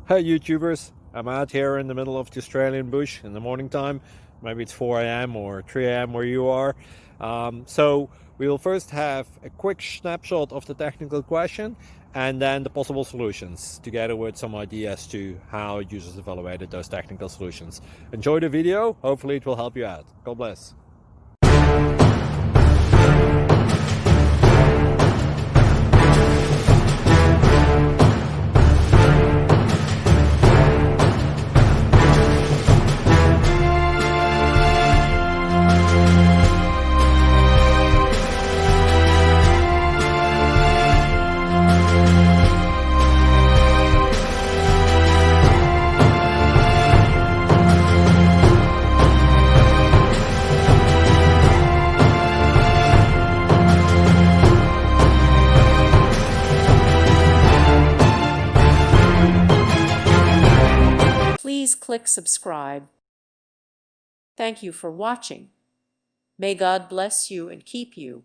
Hey YouTubers, I'm out here in the middle of the Australian bush in the morning time. Maybe it's 4 a.m. or 3 a.m. where you are. So we'll first have a quick snapshot of the technical question and then the possible solutions, together with some ideas to how users evaluated those technical solutions. Enjoy the video, hopefully it will help you out. God bless. Please click subscribe. Thank you for watching. May God bless you and keep you.